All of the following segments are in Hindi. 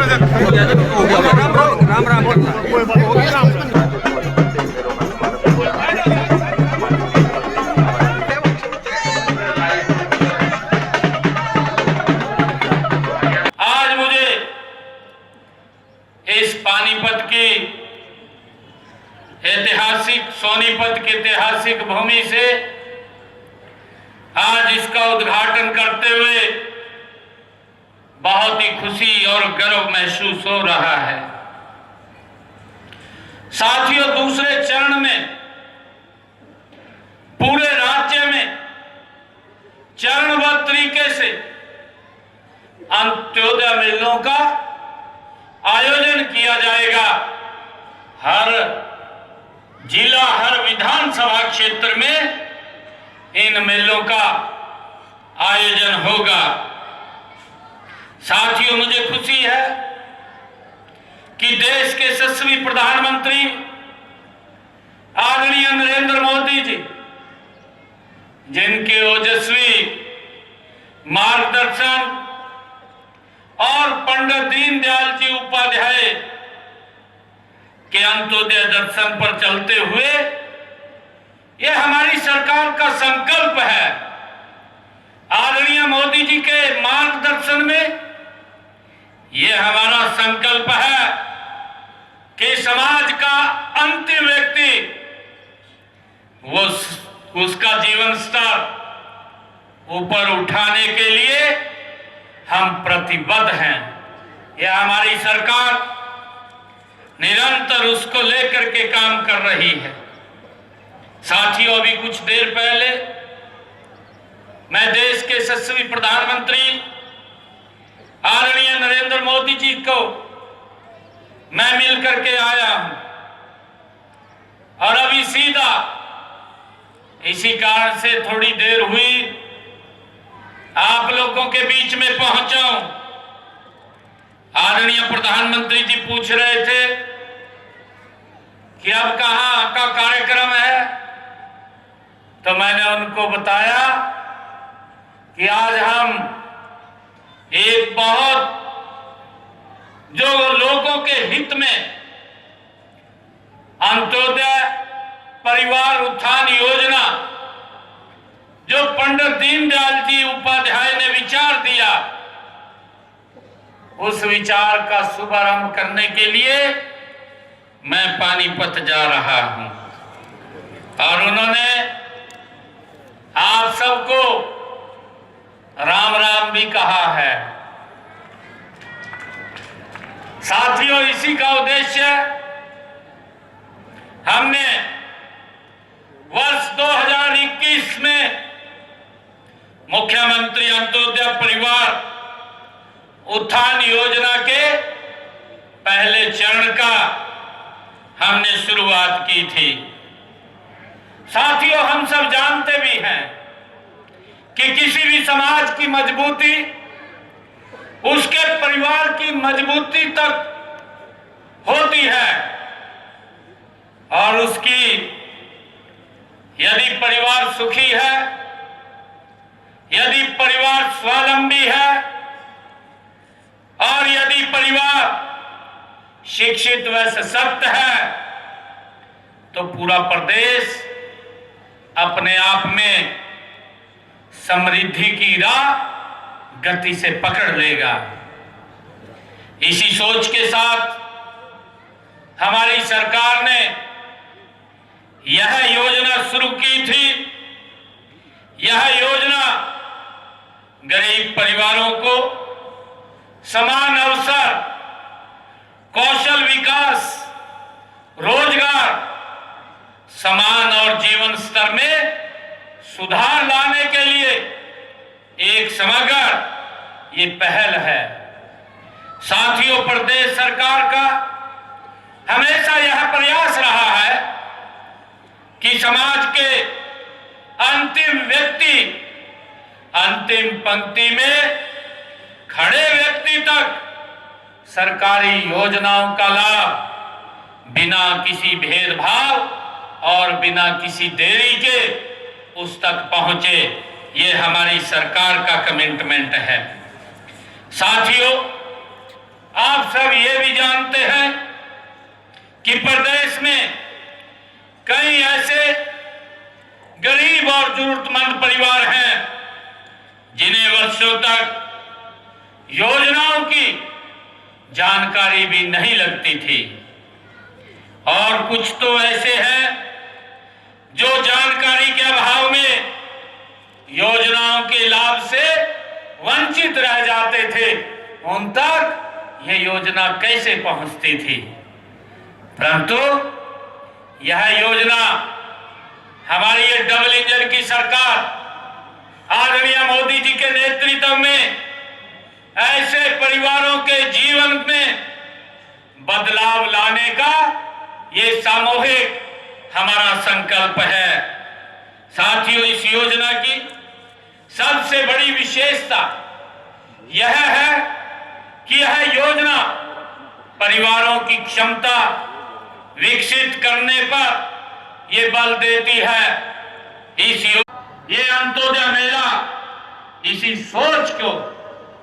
राम राम आज मुझे इस पानीपत की ऐतिहासिक, सोनीपत की ऐतिहासिक भूमि से आज इसका उद्घाटन करते हुए बहुत ही खुशी और गर्व महसूस हो रहा है। साथियों, दूसरे चरण में पूरे राज्य में चरणबद्ध तरीके से अंत्योदय मेलों का आयोजन किया जाएगा। हर जिला, हर विधानसभा क्षेत्र में इन मेलों का आयोजन होगा। साथियों, मुझे खुशी है कि देश के यशस्वी प्रधानमंत्री आदरणीय नरेंद्र मोदी जी, जिनके ओजस्वी मार्गदर्शन और पंडित दीनदयाल जी उपाध्याय के अंत्योदय दर्शन पर चलते हुए यह हमारी सरकार का संकल्प है। आदरणीय मोदी जी के मार्गदर्शन में यह हमारा संकल्प है कि समाज का अंतिम व्यक्ति उसका जीवन स्तर ऊपर उठाने के लिए हम प्रतिबद्ध हैं। यह हमारी सरकार निरंतर उसको लेकर के काम कर रही है। साथियों, अभी कुछ देर पहले मैं देश के यशस्वी प्रधानमंत्री आदरणीय नरेंद्र मोदी जी को मैं मिल करके आया हूं और अभी सीधा इसी कारण से थोड़ी देर हुई आप लोगों के बीच में पहुंचा हूं। आदरणीय प्रधानमंत्री जी पूछ रहे थे कि अब कहां का कार्यक्रम है, तो मैंने उनको बताया कि आज हम एक बहुत जो लोगों के हित में अंत्योदय परिवार उत्थान योजना जो पंडित दीनदयाल जी उपाध्याय ने विचार दिया, उस विचार का शुभारंभ करने के लिए मैं पानीपत जा रहा हूं और उन्होंने आप सबको राम राम भी कहा है। साथियों, इसी का उद्देश्य हमने वर्ष 2021 में मुख्यमंत्री अंत्योदय परिवार उत्थान योजना के पहले चरण का हमने शुरुआत की थी। साथियों, हम सब जानते भी हैं कि किसी भी समाज की मजबूती उसके परिवार की मजबूती तक होती है और उसकी यदि परिवार सुखी है, यदि परिवार स्वावलंबी है और यदि परिवार शिक्षित व सशक्त है, तो पूरा प्रदेश अपने आप में समृद्धि की राह गति से पकड़ लेगा। इसी सोच के साथ हमारी सरकार ने यह योजना शुरू की थी। यह योजना गरीब परिवारों को समान अवसर, कौशल विकास, रोजगार, समान और जीवन स्तर में सुधार लाने के लिए एक समग्र ये पहल है। साथियों, प्रदेश सरकार का हमेशा यह प्रयास रहा है कि समाज के अंतिम व्यक्ति, अंतिम पंक्ति में खड़े व्यक्ति तक सरकारी योजनाओं का लाभ बिना किसी भेदभाव और बिना किसी देरी के उस तक पहुंचे। ये हमारी सरकार का कमिटमेंट है। साथियों, आप सब ये भी जानते हैं कि प्रदेश में कई ऐसे गरीब और जरूरतमंद परिवार हैं जिन्हें वर्षों तक योजनाओं की जानकारी भी नहीं लगती थी, और कुछ तो ऐसे हैं जो जानकारी के अभाव में योजनाओं के लाभ से वंचित रह जाते थे। उन तक यह योजना कैसे पहुंचती थी, परंतु यह योजना हमारी ये डबल इंजन की सरकार आदरणीय मोदी जी के नेतृत्व में ऐसे परिवारों के जीवन में बदलाव लाने का ये सामूहिक हमारा संकल्प है। साथियों, इस योजना की सबसे बड़ी विशेषता यह है कि यह योजना परिवारों की क्षमता विकसित करने पर यह बल देती है। ये अंत्योदय मेला इसी सोच को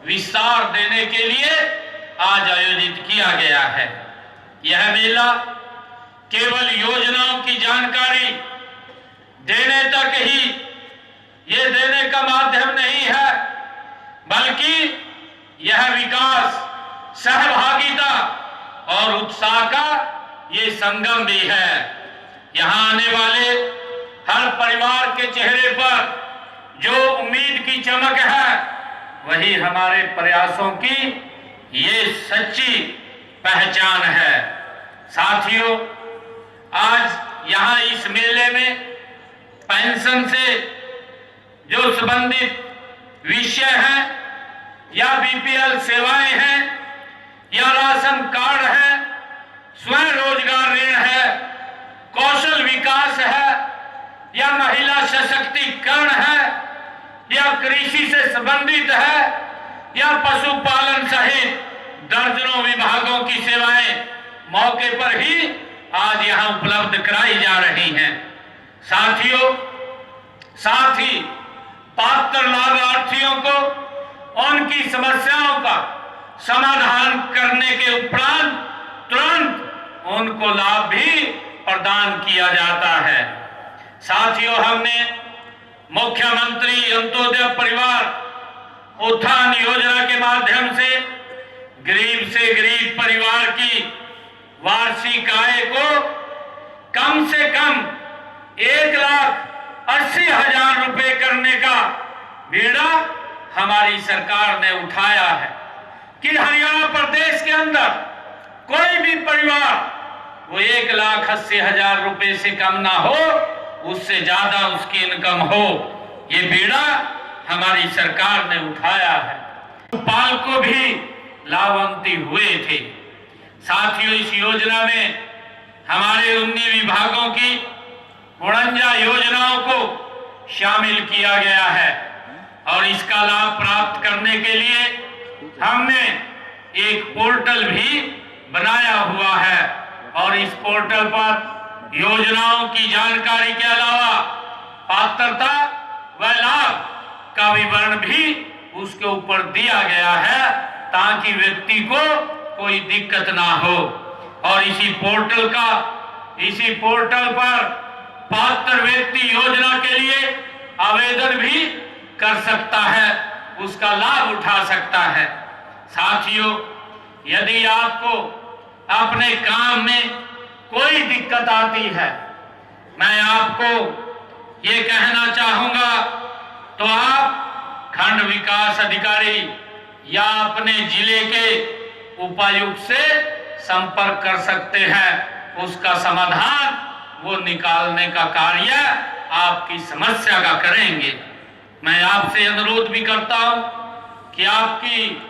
विस्तार देने के लिए आज आयोजित किया गया है। यह मेला केवल योजनाओं की जानकारी देने तक ही ये देने का माध्यम नहीं है, बल्कि यह विकास, सहभागिता और उत्साह का ये संगम भी है। यहाँ आने वाले हर परिवार के चेहरे पर जो उम्मीद की चमक है, वही हमारे प्रयासों की ये सच्ची पहचान है। साथियों, आज यहाँ इस मेले में पेंशन से जो संबंधित विषय हैं या बीपीएल सेवाएं हैं या राशन कार्ड है, स्वयं रोजगार ऋण है, कौशल विकास है या महिला सशक्तिकरण है या कृषि से संबंधित है या पशुपालन सहित दर्जनों विभागों की सेवाएं मौके पर ही आज यहां उपलब्ध कराई जा रही हैं। साथियों, साथ ही पात्र लाभार्थियों को उनकी समस्याओं का समाधान करने के उपरांत तुरंत उनको लाभ भी प्रदान किया जाता है। साथियों, हमने मुख्यमंत्री अंत्योदय परिवार उत्थान योजना के माध्यम से गरीब परिवार की वार्षिक आय को कम से कम 1,80,000 रुपए करने का बीड़ा हमारी सरकार ने उठाया है कि हरियाणा प्रदेश के अंदर कोई भी परिवार वो 1,80,000 रुपए से कम ना हो, उससे ज्यादा उसकी इनकम हो, ये बीड़ा हमारी सरकार ने उठाया है। पाल को भी लाभान्वित हुए थे। साथियों, इस योजना में हमारे 19 विभागों की 49 योजनाओं को शामिल किया गया है और इसका लाभ प्राप्त करने के लिए हमने एक पोर्टल भी बनाया हुआ है और इस पोर्टल पर योजनाओं की जानकारी के अलावा पात्रता व लाभ का विवरण भी उसके ऊपर दिया गया है ताकि व्यक्ति को कोई दिक्कत ना हो। और इसी पोर्टल पर पात्र व्यक्ति योजना के लिए आवेदन भी कर सकता है, उसका लाभ उठा सकता है। साथियों, यदि आपको अपने काम में कोई दिक्कत आती है, मैं आपको ये कहना चाहूंगा तो आप खंड विकास अधिकारी या अपने जिले के उपायुक्त से संपर्क कर सकते हैं। उसका समाधान वो निकालने का कार्य आपकी समस्या का करेंगे। मैं आपसे अनुरोध भी करता हूं कि आपकी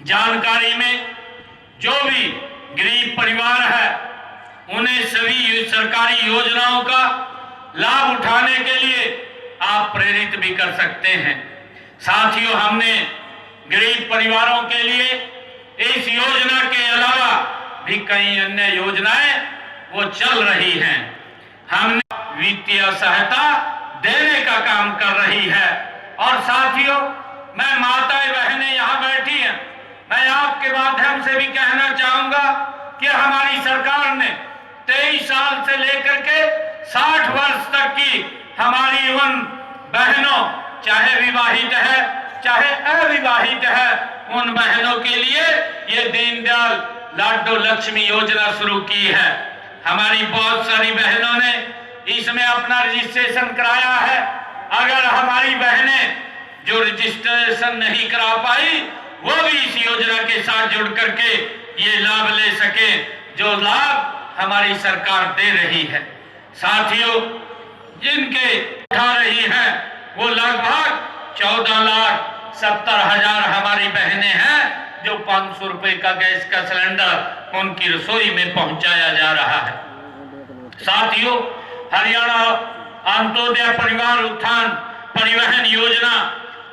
जानकारी में जो भी गरीब परिवार है, उन्हें सभी सरकारी योजनाओं का लाभ उठाने के लिए आप प्रेरित भी कर सकते हैं। साथियों, हमने गरीब परिवारों के लिए इस योजना के अलावा भी कई अन्य योजनाएं वो चल रही हैं। हमने वित्तीय सहायता देने का काम कर रही है। और साथियों, मैं माताएं बहनें यहाँ बैठी हैं, मैं आपके माध्यम से भी कहना चाहूंगा कि हमारी सरकार ने 23 साल से लेकर के 60 वर्ष तक की हमारी उन बहनों, चाहे विवाहित है चाहे अविवाहित है, उन बहनों के लिए ये दीनदयाल लाडो लक्ष्मी योजना शुरू की है। हमारी बहुत सारी बहनों ने इसमें अपना रजिस्ट्रेशन कराया है। अगर हमारी बहनें जो रजिस्ट्रेशन नहीं करा पाई, वो भी इस योजना के साथ जुड़ करके ये लाभ ले सके, जो लाभ हमारी सरकार दे रही है। साथियों, जिनके उठा रही है वो लगभग 14,70,000 हमारी बहनें हैं, जो 500 रुपए का गैस का सिलेंडर उनकी रसोई में पहुंचाया जा रहा है। साथियों, हरियाणा अंत्योदय परिवार उत्थान परिवहन योजना,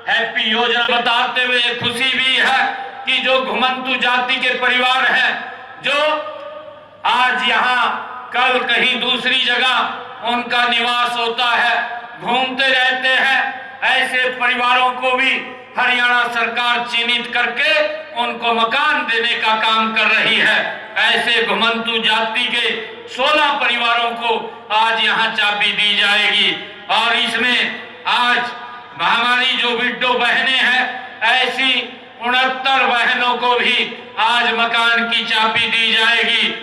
हैप्पी योजना बताते हुए खुशी भी है कि जो घुमंतु जाति के परिवार हैं, जो आज यहाँ कल कहीं दूसरी जगह उनका निवास होता है, घूमते रहते हैं, ऐसे परिवारों को भी हरियाणा सरकार चिन्हित करके उनको मकान देने का काम कर रही है। ऐसे घुमंतु जाति के 16 परिवारों को आज यहाँ चाबी दी जाएगी और इसमें आज हमारी जो विडो बहनें हैं, ऐसी 69 बहनों को भी आज मकान की चाबी दी जाएगी।